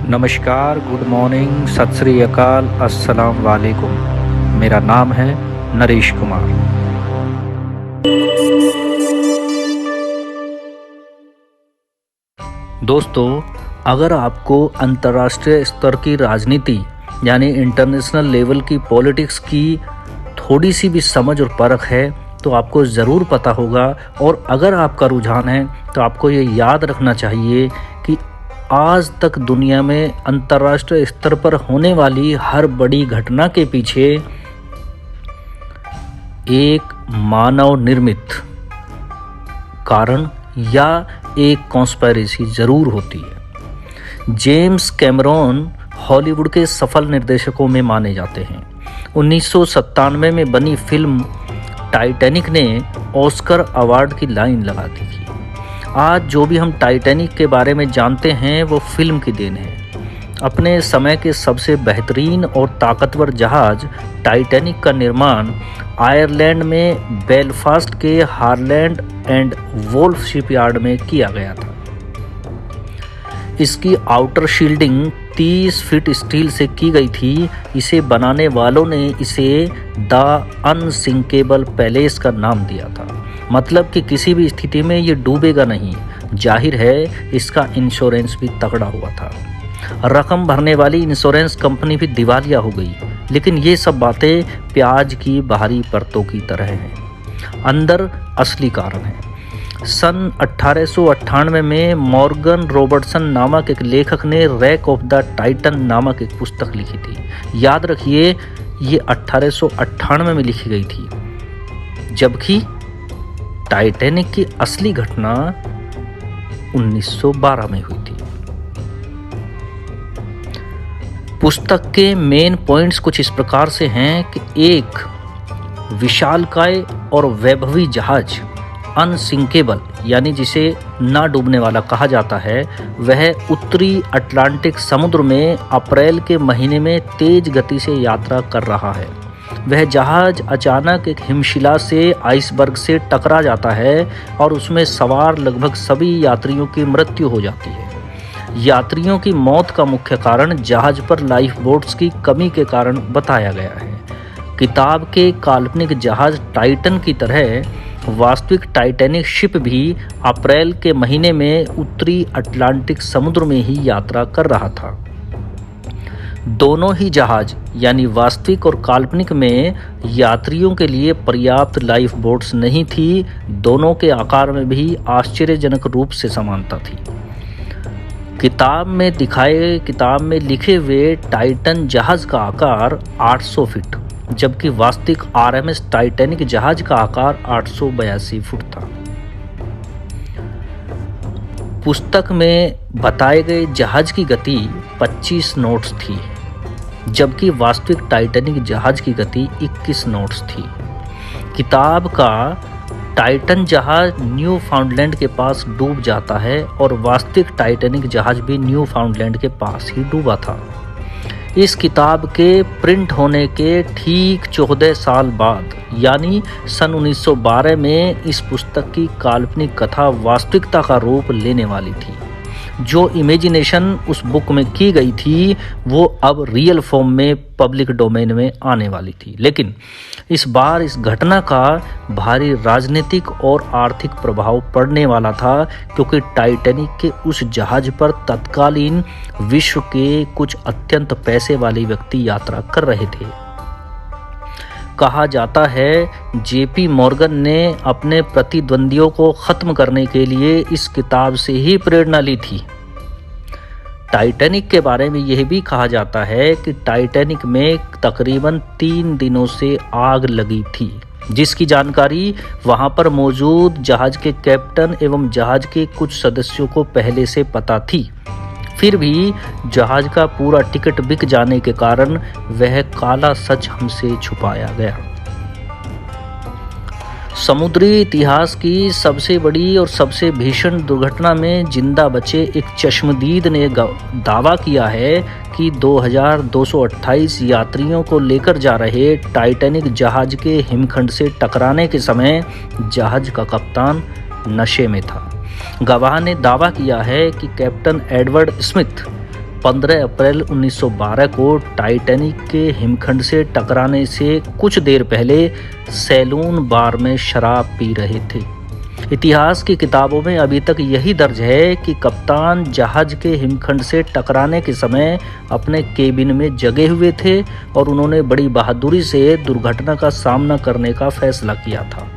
नमस्कार, good morning, सत श्री अकाल, अस्सलाम वालेकुम। मेरा नाम है नरेश कुमार। दोस्तों, अगर आपको अंतर्राष्ट्रीय स्तर की राजनीति यानी इंटरनेशनल लेवल की पॉलिटिक्स की थोड़ी सी भी समझ और परख है तो आपको ज़रूर पता होगा, और अगर आपका रुझान है तो आपको ये याद रखना चाहिए कि आज तक दुनिया में अंतर्राष्ट्रीय स्तर पर होने वाली हर बड़ी घटना के पीछे एक मानव निर्मित कारण या एक कॉन्स्पिरेसी ज़रूर होती है। जेम्स कैमरॉन हॉलीवुड के सफल निर्देशकों में माने जाते हैं। 1997 में बनी फिल्म टाइटैनिक ने ऑस्कर अवार्ड की लाइन लगा दी थी। आज जो भी हम टाइटैनिक के बारे में जानते हैं वो फिल्म की देन है। अपने समय के सबसे बेहतरीन और ताकतवर जहाज टाइटैनिक का निर्माण आयरलैंड में बेलफास्ट के हारलैंड एंड वोल्फ शिपयार्ड में किया गया था। इसकी आउटर शील्डिंग 30 फीट स्टील से की गई थी। इसे बनाने वालों ने इसे द अनसिंकेबल पैलेस का नाम दिया था, मतलब कि किसी भी स्थिति में ये डूबेगा नहीं। जाहिर है इसका इंश्योरेंस भी तगड़ा हुआ था। रकम भरने वाली इंश्योरेंस कंपनी भी दिवालिया हो गई। लेकिन ये सब बातें प्याज की बाहरी परतों की तरह हैं, अंदर असली कारण है। सन 1898 में मॉर्गन रॉबर्टसन नामक एक लेखक ने रैक ऑफ द टाइटन नामक एक पुस्तक लिखी थी। याद रखिए, ये 1898 में लिखी गई थी, जबकि टाइटैनिक की असली घटना 1912 में हुई थी। पुस्तक के मेन पॉइंट्स कुछ इस प्रकार से हैं कि एक विशालकाय और वैभवी जहाज अनसिंकेबल यानी जिसे ना डूबने वाला कहा जाता है, वह उत्तरी अटलांटिक समुद्र में अप्रैल के महीने में तेज गति से यात्रा कर रहा है। वह जहाज अचानक एक हिमशिला से आइसबर्ग से टकरा जाता है और उसमें सवार लगभग सभी यात्रियों की मृत्यु हो जाती है। यात्रियों की मौत का मुख्य कारण जहाज पर लाइफ बोट्स की कमी के कारण बताया गया है। किताब के काल्पनिक जहाज टाइटन की तरह वास्तविक टाइटैनिक शिप भी अप्रैल के महीने में उत्तरी अटलांटिक समुद्र में ही यात्रा कर रहा था। दोनों ही जहाज यानी वास्तविक और काल्पनिक में यात्रियों के लिए पर्याप्त लाइफ बोट्स नहीं थी। दोनों के आकार में भी आश्चर्यजनक रूप से समानता थी। किताब में लिखे हुए टाइटन जहाज का आकार 800 फीट, जबकि वास्तविक आरएमएस टाइटैनिक जहाज का आकार 882 फुट था। पुस्तक में बताए गए जहाज की गति 25 नॉट्स थी, जबकि वास्तविक टाइटैनिक जहाज की गति 21 नॉट्स थी। किताब का टाइटन जहाज न्यू फाउंडलैंड के पास डूब जाता है और वास्तविक टाइटैनिक जहाज भी न्यू फाउंडलैंड के पास ही डूबा था। इस किताब के प्रिंट होने के ठीक 14 साल बाद यानी सन 1912 में इस पुस्तक की काल्पनिक कथा वास्तविकता का रूप लेने वाली थी। जो इमेजिनेशन उस बुक में की गई थी वो अब रियल फॉर्म में पब्लिक डोमेन में आने वाली थी। लेकिन इस बार इस घटना का भारी राजनीतिक और आर्थिक प्रभाव पड़ने वाला था, क्योंकि टाइटैनिक के उस जहाज पर तत्कालीन विश्व के कुछ अत्यंत पैसे वाले व्यक्ति यात्रा कर रहे थे। कहा जाता है जेपी मॉर्गन ने अपने प्रतिद्वंदियों को खत्म करने के लिए इस किताब से ही प्रेरणा ली थी। टाइटैनिक के बारे में यह भी कहा जाता है कि टाइटैनिक में तकरीबन 3 दिनों से आग लगी थी, जिसकी जानकारी वहां पर मौजूद जहाज के कैप्टन एवं जहाज के कुछ सदस्यों को पहले से पता थी। फिर भी जहाज का पूरा टिकट बिक जाने के कारण वह काला सच हमसे छुपाया गया। समुद्री इतिहास की सबसे बड़ी और सबसे भीषण दुर्घटना में जिंदा बचे एक चश्मदीद ने दावा किया है कि 2228 यात्रियों को लेकर जा रहे टाइटैनिक जहाज के हिमखंड से टकराने के समय जहाज का कप्तान नशे में था। गवाह ने दावा किया है कि कैप्टन एडवर्ड स्मिथ 15 अप्रैल 1912 को टाइटैनिक के हिमखंड से टकराने से कुछ देर पहले सैलून बार में शराब पी रहे थे। इतिहास की किताबों में अभी तक यही दर्ज है कि कप्तान जहाज के हिमखंड से टकराने के समय अपने केबिन में जगे हुए थे और उन्होंने बड़ी बहादुरी से दुर्घटना का सामना करने का फैसला किया था।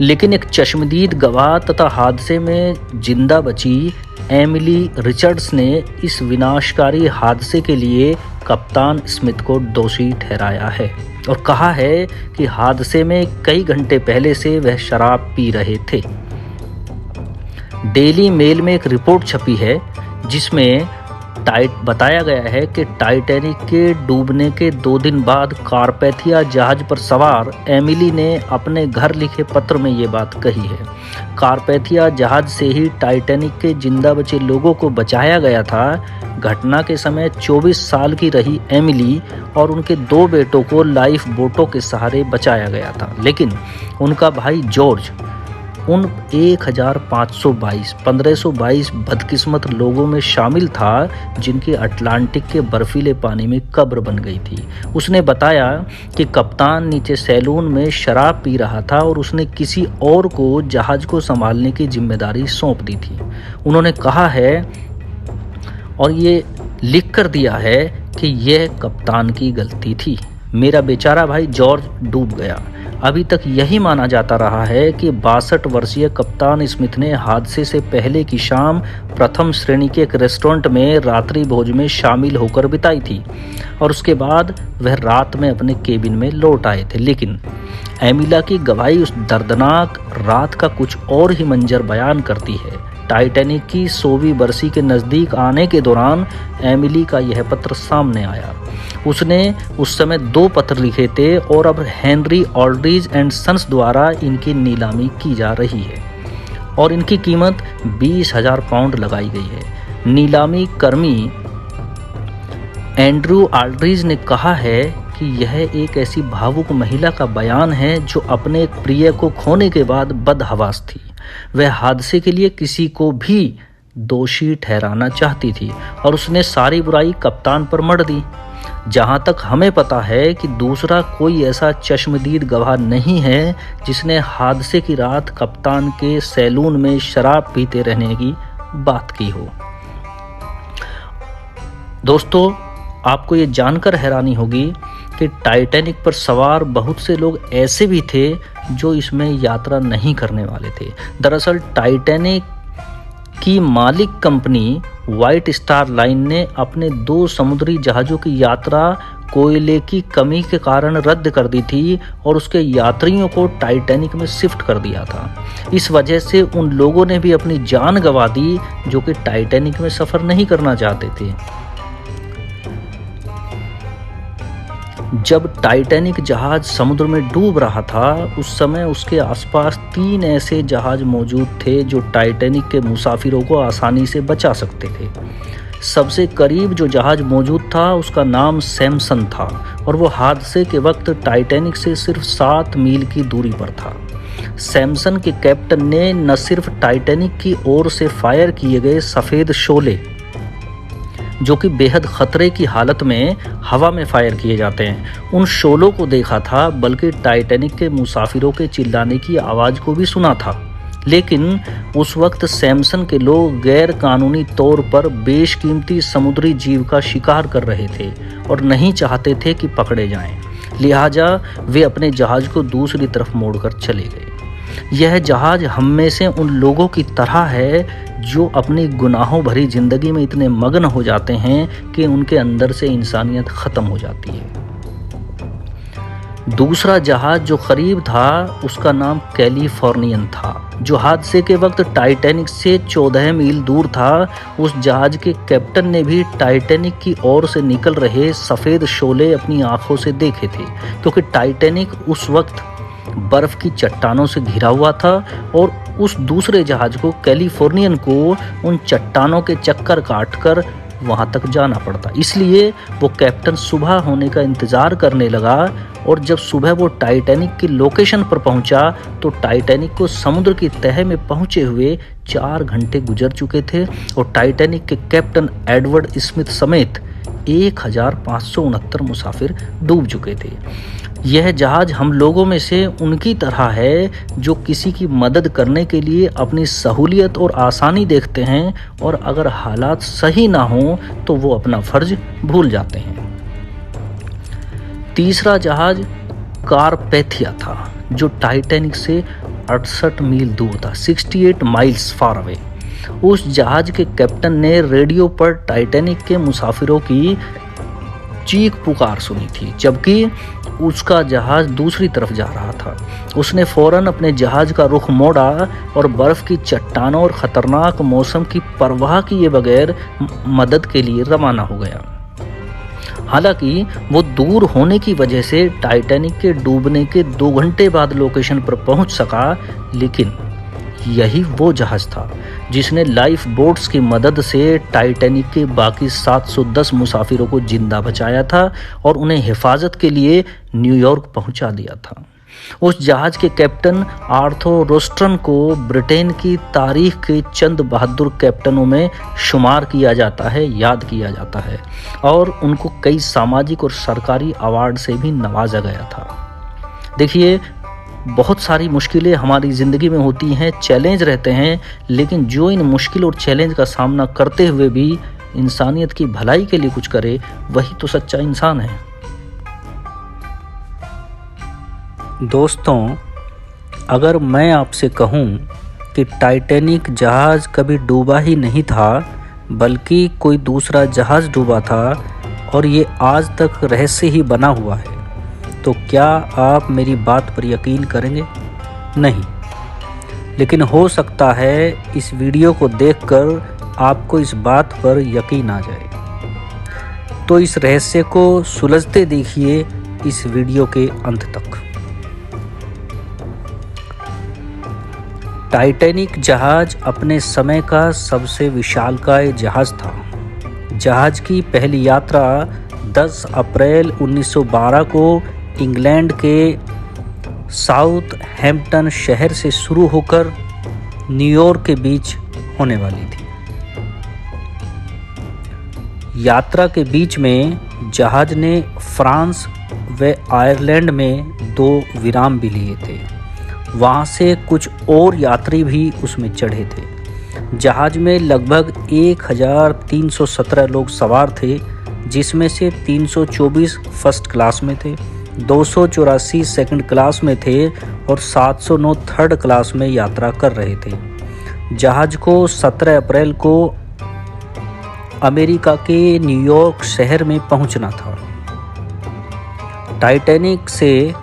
लेकिन एक चश्मदीद गवाह तथा हादसे में जिंदा बची एमिली रिचर्ड्स ने इस विनाशकारी हादसे के लिए कप्तान स्मिथ को दोषी ठहराया है और कहा है कि हादसे में कई घंटे पहले से वह शराब पी रहे थे। डेली मेल में एक रिपोर्ट छपी है जिसमें बताया गया है कि टाइटैनिक के डूबने के 2 दिन बाद कारपैथिया जहाज पर सवार एमिली ने अपने घर लिखे पत्र में ये बात कही है। कारपैथिया जहाज से ही टाइटैनिक के जिंदा बचे लोगों को बचाया गया था। घटना के समय 24 साल की रही एमिली और उनके 2 बेटों को लाइफ बोटों के सहारे बचाया गया था, लेकिन उनका भाई जॉर्ज उन 1522 बदकिस्मत लोगों में शामिल था जिनकी अटलांटिक के बर्फीले पानी में कब्र बन गई थी। उसने बताया कि कप्तान नीचे सैलून में शराब पी रहा था और उसने किसी और को जहाज को संभालने की जिम्मेदारी सौंप दी थी। उन्होंने कहा है और ये लिख कर दिया है कि यह कप्तान की गलती थी। मेरा बेचारा भाई जॉर्ज डूब गया। अभी तक यही माना जाता रहा है कि 62 वर्षीय कप्तान स्मिथ ने हादसे से पहले की शाम प्रथम श्रेणी के एक रेस्टोरेंट में रात्रि भोज में शामिल होकर बिताई थी और उसके बाद वह रात में अपने केबिन में लौट आए थे। लेकिन एमिला की गवाही उस दर्दनाक रात का कुछ और ही मंजर बयान करती है। टाइटैनिक की 100वीं बरसी के नज़दीक आने के दौरान एमिली का यह पत्र सामने आया। उसने उस समय 2 पत्र लिखे थे और अब हेनरी ऑल्ड्रिज एंड सन्स द्वारा इनकी नीलामी की जा रही है और इनकी कीमत 20,000 पाउंड लगाई गई है। नीलामी कर्मी एंड्रू ऑल्ड्रिज ने कहा है कि यह एक ऐसी भावुक महिला का बयान है जो अपने एक प्रिय को खोने के बाद बदहवास थी। वह हादसे के लिए किसी को भी दोषी ठहराना चाहती थी और उसने सारी बुराई कप्तान पर मढ़ दी। जहां तक हमें पता है कि दूसरा कोई ऐसा चश्मदीद गवाह नहीं है जिसने हादसे की रात कप्तान के सैलून में शराब पीते रहने की बात की हो। दोस्तों, आपको ये जानकर हैरानी होगी कि टाइटैनिक पर सवार बहुत से लोग ऐसे भी थे जो इसमें यात्रा नहीं करने वाले थे। दरअसल टाइटैनिक की मालिक कंपनी व्हाइट स्टार लाइन ने अपने 2 समुद्री जहाज़ों की यात्रा कोयले की कमी के कारण रद्द कर दी थी और उसके यात्रियों को टाइटैनिक में शिफ्ट कर दिया था। इस वजह से उन लोगों ने भी अपनी जान गंवा दी जो कि टाइटैनिक में सफ़र नहीं करना चाहते थे। जब टाइटैनिक जहाज समुद्र में डूब रहा था उस समय उसके आसपास 3 ऐसे जहाज मौजूद थे जो टाइटैनिक के मुसाफिरों को आसानी से बचा सकते थे। सबसे करीब जो जहाज मौजूद था उसका नाम सैमसन था और वो हादसे के वक्त टाइटैनिक से सिर्फ 7 मील की दूरी पर था। सैमसन के कैप्टन ने न सिर्फ टाइटैनिक की ओर से फायर किए गए सफ़ेद शोले जो कि बेहद खतरे की हालत में हवा में फायर किए जाते हैं उन शोलों को देखा था, बल्कि टाइटैनिक के मुसाफिरों के चिल्लाने की आवाज़ को भी सुना था। लेकिन उस वक्त सैमसन के लोग गैर कानूनी तौर पर बेशकीमती समुद्री जीव का शिकार कर रहे थे और नहीं चाहते थे कि पकड़े जाएं। लिहाजा वे अपने जहाज को दूसरी तरफ मोड़कर चले गए। यह जहाज हम में से उन लोगों की तरह है जो अपनी गुनाहों भरी जिंदगी में इतने मग्न हो जाते हैं कि उनके अंदर से इंसानियत ख़त्म हो जाती है। दूसरा जहाज जो करीब था उसका नाम कैलिफोर्नियन था, जो हादसे के वक्त टाइटैनिक से 14 मील दूर था। उस जहाज के कैप्टन ने भी टाइटैनिक की ओर से निकल रहे सफ़ेद शोले अपनी आंखों से देखे थे, क्योंकि टाइटैनिक उस वक्त बर्फ की चट्टानों से घिरा हुआ था और उस दूसरे जहाज को कैलिफोर्नियन को उन चट्टानों के चक्कर काटकर वहाँ तक जाना पड़ता। इसलिए वो कैप्टन सुबह होने का इंतज़ार करने लगा और जब सुबह वो टाइटैनिक की लोकेशन पर पहुंचा तो टाइटैनिक को समुद्र की तह में पहुंचे हुए 4 घंटे गुजर चुके थे और टाइटैनिक के कैप्टन एडवर्ड स्मिथ समेत 1569 मुसाफिर डूब चुके थे। यह जहाज़ हम लोगों में से उनकी तरह है जो किसी की मदद करने के लिए अपनी सहूलियत और आसानी देखते हैं और अगर हालात सही ना हो तो वो अपना फर्ज भूल जाते हैं। तीसरा जहाज़ कारपैथिया था जो टाइटैनिक से 68 मील दूर था, 68 माइल्स फार अवे। उस जहाज के कैप्टन ने रेडियो पर टाइटैनिक के मुसाफिरों की चीख पुकार सुनी थी जबकि उसका जहाज दूसरी तरफ जा रहा था। उसने फौरन अपने जहाज का रुख मोड़ा और बर्फ की चट्टानों और खतरनाक मौसम की परवाह किए बगैर मदद के लिए रवाना हो गया। हालांकि वो दूर होने की वजह से टाइटैनिक के डूबने के 2 घंटे बाद लोकेशन पर पहुंच सका, लेकिन यही वो जहाज था जिसने लाइफ बोट्स की मदद से टाइटैनिक के बाकी 710 मुसाफिरों को जिंदा बचाया था और उन्हें हिफाजत के लिए न्यूयॉर्क पहुंचा दिया था। उस जहाज के कैप्टन आर्थर रोस्टन को ब्रिटेन की तारीख के चंद बहादुर कैप्टनों में शुमार किया जाता है, याद किया जाता है और उनको कई सामाजिक और सरकारी अवार्ड से भी नवाजा गया था। देखिए, बहुत सारी मुश्किलें हमारी ज़िंदगी में होती हैं, चैलेंज रहते हैं, लेकिन जो इन मुश्किल और चैलेंज का सामना करते हुए भी इंसानियत की भलाई के लिए कुछ करे, वही तो सच्चा इंसान है। दोस्तों, अगर मैं आपसे कहूं कि टाइटैनिक जहाज़ कभी डूबा ही नहीं था बल्कि कोई दूसरा जहाज़ डूबा था और ये आज तक रहस्य ही बना हुआ है, तो क्या आप मेरी बात पर यकीन करेंगे? नहीं, लेकिन हो सकता है इस वीडियो को देखकर आपको इस बात पर यकीन आ जाए। तो इस रहस्य को सुलझते देखिए इस वीडियो के अंत तक। टाइटैनिक जहाज़ अपने समय का सबसे विशालकाय जहाज़ था। जहाज़ की पहली यात्रा 10 अप्रैल 1912 को इंग्लैंड के साउथहैम्पटन शहर से शुरू होकर न्यूयॉर्क के बीच होने वाली थी। यात्रा के बीच में जहाज़ ने फ्रांस व आयरलैंड में 2 विराम भी लिए थे। वहाँ से कुछ और यात्री भी उसमें चढ़े थे। जहाज़ में लगभग 1317 लोग सवार थे, जिसमें से 324 फर्स्ट क्लास में थे, 284 सेकंड क्लास में थे और 709 थर्ड क्लास में यात्रा कर रहे थे। जहाज़ को 17 अप्रैल को अमेरिका के न्यूयॉर्क शहर में पहुंचना था। टाइटैनिक से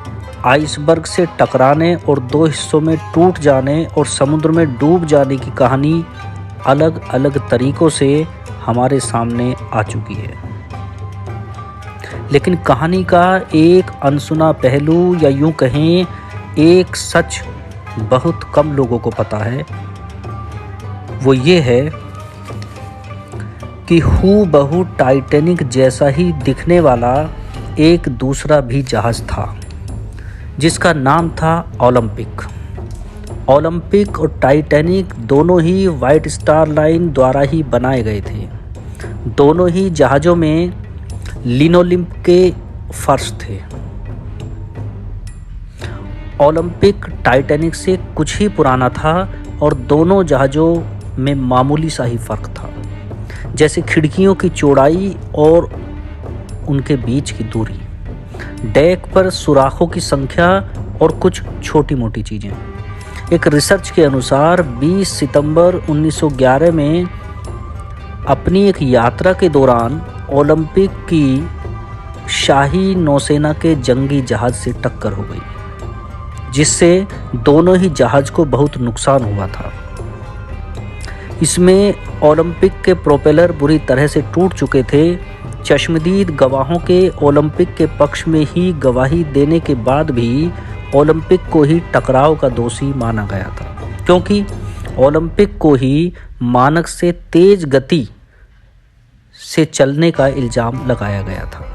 आइसबर्ग से टकराने और 2 हिस्सों में टूट जाने और समुद्र में डूब जाने की कहानी अलग अलग तरीकों से हमारे सामने आ चुकी है, लेकिन कहानी का एक अनसुना पहलू या यूं कहें एक सच बहुत कम लोगों को पता है। वो ये है कि हूबहू टाइटैनिक जैसा ही दिखने वाला एक दूसरा भी जहाज़ था जिसका नाम था ओलंपिक। ओलंपिक और टाइटैनिक दोनों ही व्हाइट स्टार लाइन द्वारा ही बनाए गए थे। दोनों ही जहाज़ों में लिनोलिम्प के फर्श थे। ओलंपिक टाइटैनिक से कुछ ही पुराना था और दोनों जहाज़ों में मामूली सा ही फ़र्क था, जैसे खिड़कियों की चौड़ाई और उनके बीच की दूरी, डेक पर सुराखों की संख्या और कुछ छोटी मोटी चीज़ें। एक रिसर्च के अनुसार 20 सितंबर 1911 में अपनी एक यात्रा के दौरान ओलंपिक की शाही नौसेना के जंगी जहाज़ से टक्कर हो गई, जिससे दोनों ही जहाज़ को बहुत नुकसान हुआ था। इसमें ओलंपिक के प्रोपेलर बुरी तरह से टूट चुके थे। चश्मदीद गवाहों के ओलंपिक के पक्ष में ही गवाही देने के बाद भी ओलंपिक को ही टकराव का दोषी माना गया था, क्योंकि ओलंपिक को ही मानक से तेज गति से चलने का इल्ज़ाम लगाया गया था।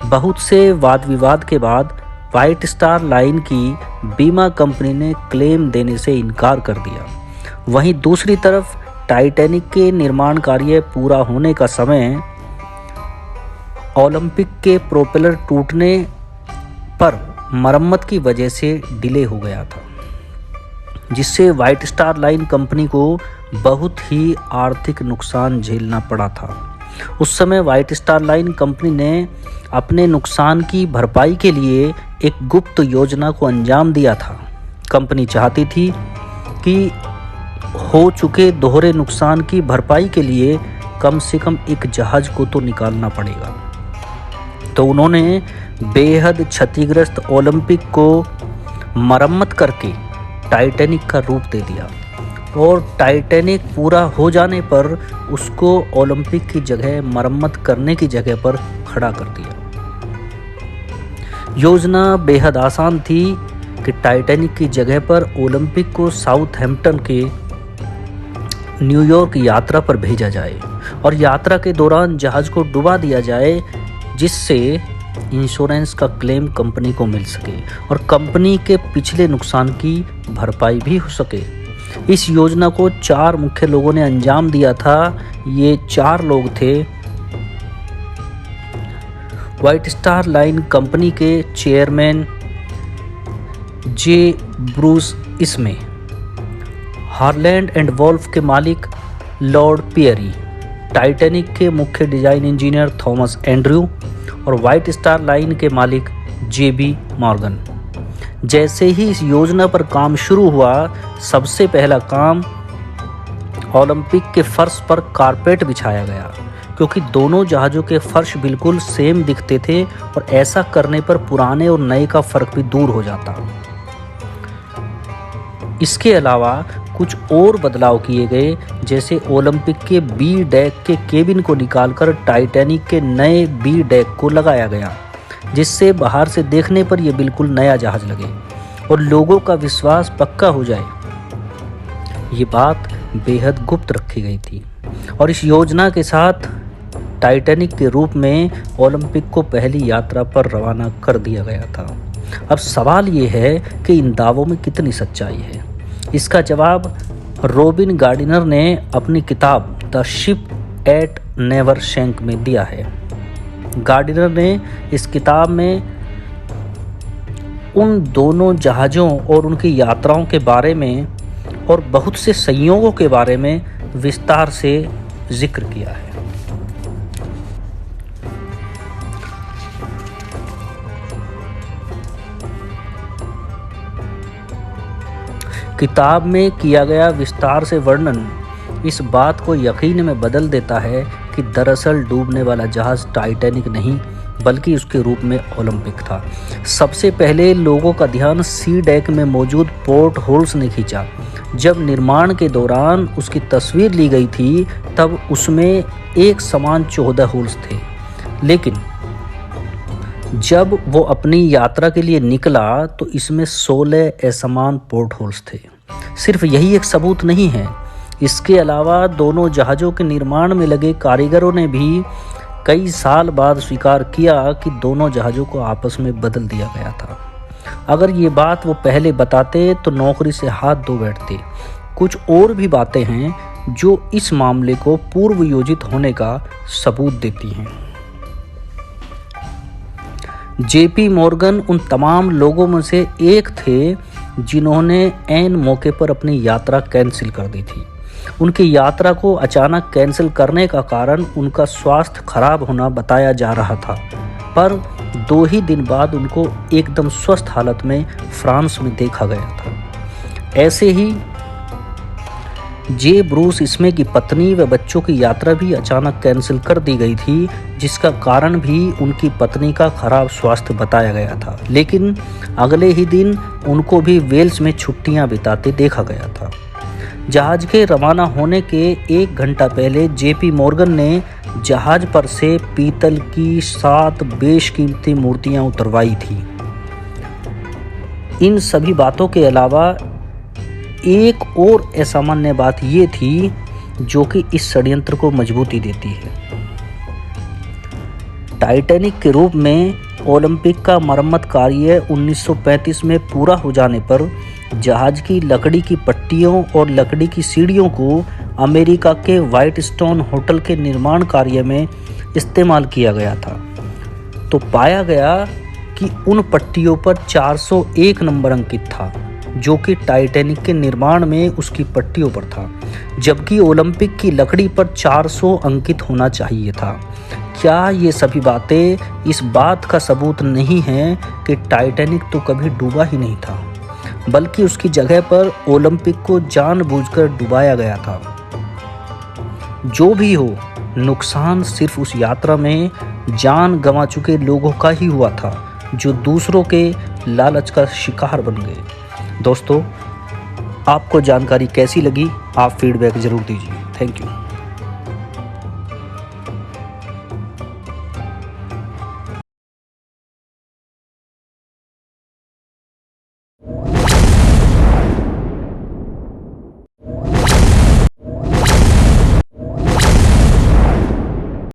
बहुत से वाद विवाद के बाद व्हाइट स्टार लाइन की बीमा कंपनी ने क्लेम देने से इनकार कर दिया। वहीं दूसरी तरफ टाइटैनिक के निर्माण कार्य पूरा होने का समय ओलंपिक के प्रोपेलर टूटने पर मरम्मत की वजह से डिले हो गया था, जिससे व्हाइट स्टार लाइन कंपनी को बहुत ही आर्थिक नुकसान झेलना पड़ा था। उस समय व्हाइट स्टार लाइन कंपनी ने अपने नुकसान की भरपाई के लिए एक गुप्त योजना को अंजाम दिया था। कंपनी चाहती थी कि हो चुके दोहरे नुकसान की भरपाई के लिए कम से कम एक जहाज को तो निकालना पड़ेगा। तो उन्होंने बेहद क्षतिग्रस्त ओलंपिक को मरम्मत करके टाइटैनिक का रूप दे दिया और टाइटैनिक पूरा हो जाने पर उसको ओलंपिक की जगह मरम्मत करने की जगह पर खड़ा कर दिया। योजना बेहद आसान थी कि टाइटैनिक की जगह पर ओलंपिक को साउथहैम्पटन के न्यूयॉर्क यात्रा पर भेजा जाए और यात्रा के दौरान जहाज को डुबा दिया जाए, जिससे इंश्योरेंस का क्लेम कंपनी को मिल सके और कंपनी के पिछले नुकसान की भरपाई भी हो सके। इस योजना को 4 मुख्य लोगों ने अंजाम दिया था। ये 4 लोग थे व्हाइट स्टार लाइन कंपनी के चेयरमैन जे ब्रूस इसमे, हार्लैंड एंड वोल्फ के मालिक लॉर्ड पियरी, टाइटैनिक के मुख्य डिजाइन इंजीनियर थॉमस एंड्रयू और व्हाइट स्टार लाइन के मालिक जेबी मॉर्गन। जैसे ही इस योजना पर काम शुरू हुआ, सबसे पहला काम ओलंपिक के फर्श पर कारपेट बिछाया गया, क्योंकि दोनों जहाज़ों के फर्श बिल्कुल सेम दिखते थे और ऐसा करने पर पुराने और नए का फ़र्क भी दूर हो जाता। इसके अलावा कुछ और बदलाव किए गए, जैसे ओलंपिक के बी डेक के केबिन को निकालकर टाइटैनिक के नए बी डेक को लगाया गया, जिससे बाहर से देखने पर यह बिल्कुल नया जहाज लगे और लोगों का विश्वास पक्का हो जाए। ये बात बेहद गुप्त रखी गई थी और इस योजना के साथ टाइटैनिक के रूप में ओलंपिक को पहली यात्रा पर रवाना कर दिया गया था। अब सवाल ये है कि इन दावों में कितनी सच्चाई है। इसका जवाब रॉबिन गार्डिनर ने अपनी किताब the ship that never sank में दिया है। गार्डिनर ने इस किताब में उन दोनों जहाज़ों और उनकी यात्राओं के बारे में और बहुत से संयोगों के बारे में विस्तार से जिक्र किया है। किताब में किया गया विस्तार से वर्णन इस बात को यकीन में बदल देता है कि दरअसल डूबने वाला जहाज़ टाइटैनिक नहीं, बल्कि उसके रूप में ओलंपिक था। सबसे पहले लोगों का ध्यान सी डेक में मौजूद पोर्ट होल्स ने खींचा। जब निर्माण के दौरान उसकी तस्वीर ली गई थी, तब उसमें एक समान 14 होल्स थे, लेकिन जब वो अपनी यात्रा के लिए निकला तो इसमें 16 असमान पोर्ट होल्स थे। सिर्फ यही एक सबूत नहीं है, इसके अलावा दोनों जहाज़ों के निर्माण में लगे कारीगरों ने भी कई साल बाद स्वीकार किया कि दोनों जहाज़ों को आपस में बदल दिया गया था। अगर ये बात वो पहले बताते तो नौकरी से हाथ धो बैठते। कुछ और भी बातें हैं जो इस मामले को पूर्व योजित होने का सबूत देती हैं। जेपी मॉर्गन उन तमाम लोगों में से एक थे जिन्होंने ऐन मौके पर अपनी यात्रा कैंसिल कर दी थी। उनकी यात्रा को अचानक कैंसिल करने का कारण उनका स्वास्थ्य खराब होना बताया जा रहा था, पर 2 ही दिन बाद उनको एकदम स्वस्थ हालत में फ्रांस में देखा गया था। ऐसे ही जे ब्रूस इसमे की पत्नी व बच्चों की यात्रा भी अचानक कैंसिल कर दी गई थी, जिसका कारण भी उनकी पत्नी का खराब स्वास्थ्य बताया गया था। लेकिन अगले ही दिन उनको भी वेल्स में छुट्टियां बिताते देखा गया था। जहाज के रवाना होने के 1 घंटा पहले जेपी मॉर्गन ने जहाज पर से पीतल की 7 बेशकीमती मूर्तियां उतरवाई थी। इन सभी बातों के अलावा एक और असामान्य बात ये थी जो कि इस षड्यंत्र को मजबूती देती है। टाइटैनिक के रूप में ओलंपिक का मरम्मत कार्य 1935 में पूरा हो जाने पर जहाज की लकड़ी की पट्टियों और लकड़ी की सीढ़ियों को अमेरिका के व्हाइट स्टोन होटल के निर्माण कार्य में इस्तेमाल किया गया था। तो पाया गया कि उन पट्टियों पर 401 नंबर अंकित था, जो कि टाइटैनिक के निर्माण में उसकी पट्टियों पर था, जबकि ओलंपिक की लकड़ी पर 400 अंकित होना चाहिए था। क्या ये सभी बातें इस बात का सबूत नहीं हैं कि टाइटैनिक तो कभी डूबा ही नहीं था, बल्कि उसकी जगह पर ओलंपिक को जानबूझकर डुबाया गया था? जो भी हो, नुकसान सिर्फ उस यात्रा में जान गंवा चुके लोगों का ही हुआ था, जो दूसरों के लालच का शिकार बन गए। दोस्तों, आपको जानकारी कैसी लगी? आप फीडबैक ज़रूर दीजिए। Thank you.